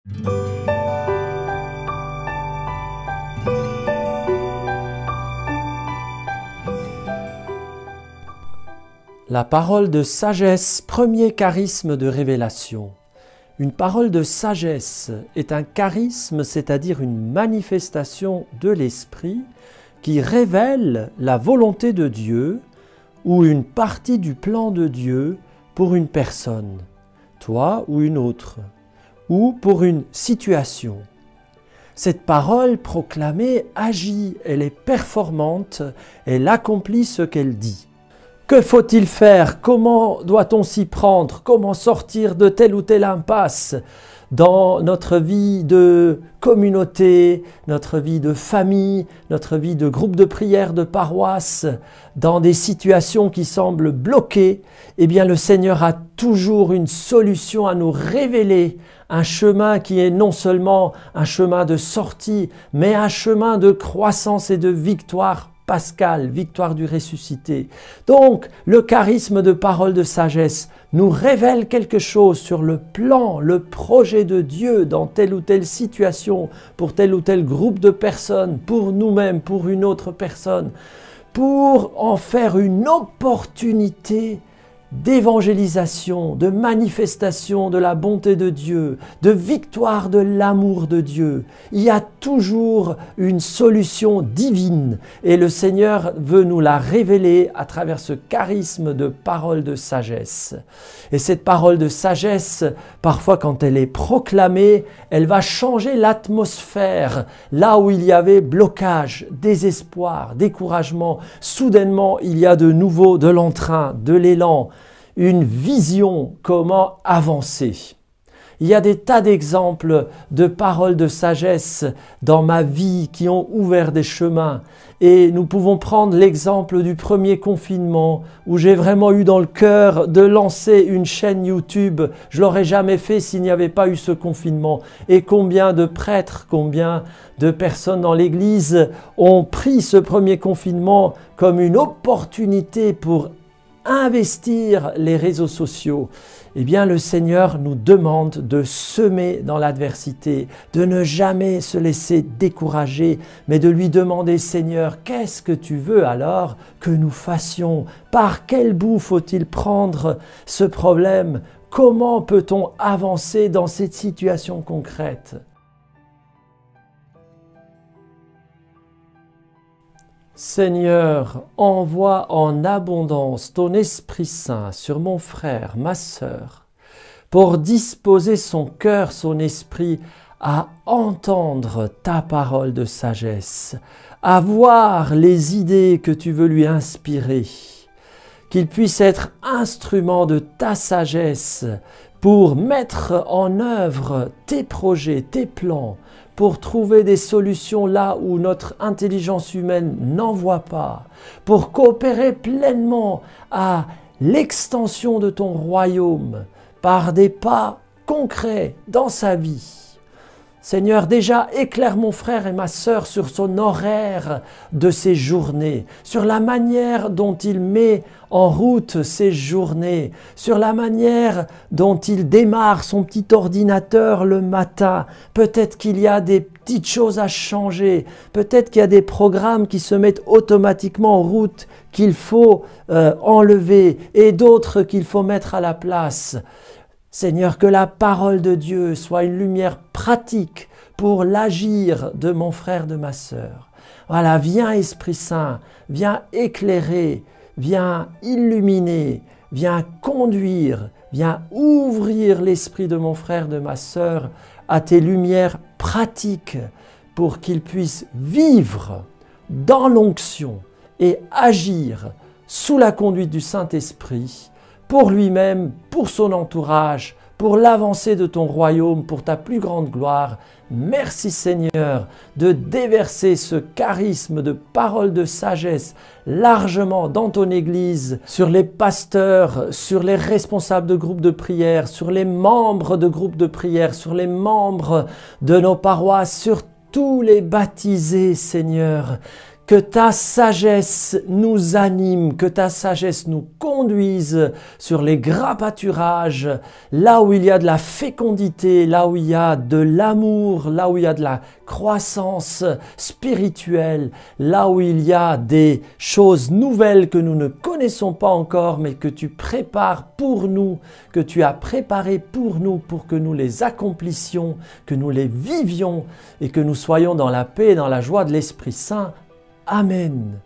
La parole de sagesse, premier charisme de révélation. Une parole de sagesse est un charisme, c'est-à-dire une manifestation de l'Esprit qui révèle la volonté de Dieu ou une partie du plan de Dieu pour une personne, toi ou une autre, ou pour une situation. Cette parole proclamée agit, elle est performante, elle accomplit ce qu'elle dit. Que faut-il faire? Comment doit-on s'y prendre? Comment sortir de telle ou telle impasse dans notre vie de communauté, notre vie de famille, notre vie de groupe de prière, de paroisse, dans des situations qui semblent bloquées? Eh bien, le Seigneur a toujours une solution à nous révéler, un chemin qui est non seulement un chemin de sortie, mais un chemin de croissance et de victoire pascale, victoire du ressuscité. Donc, le charisme de parole de sagesse nous révèle quelque chose sur le plan, le projet de Dieu dans telle ou telle situation, pour tel ou tel groupe de personnes, pour nous-mêmes, pour une autre personne, pour en faire une opportunité d'évangélisation, de manifestation de la bonté de Dieu, de victoire de l'amour de Dieu. Il y a toujours une solution divine et le Seigneur veut nous la révéler à travers ce charisme de parole de sagesse. Et cette parole de sagesse, parfois quand elle est proclamée, elle va changer l'atmosphère. Là où il y avait blocage, désespoir, découragement, soudainement il y a de nouveau de l'entrain, de l'élan, une vision comment avancer. Il y a des tas d'exemples de paroles de sagesse dans ma vie qui ont ouvert des chemins. Et nous pouvons prendre l'exemple du premier confinement où j'ai vraiment eu dans le cœur de lancer une chaîne YouTube. Je ne l'aurais jamais fait s'il n'y avait pas eu ce confinement. Et combien de prêtres, combien de personnes dans l'Église ont pris ce premier confinement comme une opportunité pour investir les réseaux sociaux. Eh bien, le Seigneur nous demande de semer dans l'adversité, de ne jamais se laisser décourager, mais de lui demander, Seigneur, qu'est-ce que tu veux alors que nous fassions? Par quel bout faut-il prendre ce problème? Comment peut-on avancer dans cette situation concrète? Seigneur, envoie en abondance ton Esprit Saint sur mon frère, ma sœur, pour disposer son cœur, son esprit à entendre ta parole de sagesse, à voir les idées que tu veux lui inspirer, qu'il puisse être instrument de ta sagesse pour mettre en œuvre tes projets, tes plans, pour trouver des solutions là où notre intelligence humaine n'en voit pas, pour coopérer pleinement à l'extension de ton royaume par des pas concrets dans sa vie. Seigneur, déjà éclaire mon frère et ma sœur sur son horaire de ses journées, sur la manière dont il met en route ses journées, sur la manière dont il démarre son petit ordinateur le matin. Peut-être qu'il y a des petites choses à changer, peut-être qu'il y a des programmes qui se mettent automatiquement en route qu'il faut enlever et d'autres qu'il faut mettre à la place. Seigneur, que la parole de Dieu soit une lumière pratique pour l'agir de mon frère, de ma sœur. Voilà, viens Esprit Saint, viens éclairer, viens illuminer, viens conduire, viens ouvrir l'esprit de mon frère, de ma sœur à tes lumières pratiques pour qu'il puisse vivre dans l'onction et agir sous la conduite du Saint-Esprit pour lui-même, pour son entourage, pour l'avancée de ton royaume, pour ta plus grande gloire. Merci Seigneur de déverser ce charisme de parole de sagesse largement dans ton Église, sur les pasteurs, sur les responsables de groupes de prière, sur les membres de groupes de prière, sur les membres de nos paroisses, sur tous les baptisés, Seigneur. Que ta sagesse nous anime, que ta sagesse nous conduise sur les gras pâturages, là où il y a de la fécondité, là où il y a de l'amour, là où il y a de la croissance spirituelle, là où il y a des choses nouvelles que nous ne connaissons pas encore, mais que tu prépares pour nous, que tu as préparées pour nous, pour que nous les accomplissions, que nous les vivions et que nous soyons dans la paix et dans la joie de l'Esprit Saint. Amen.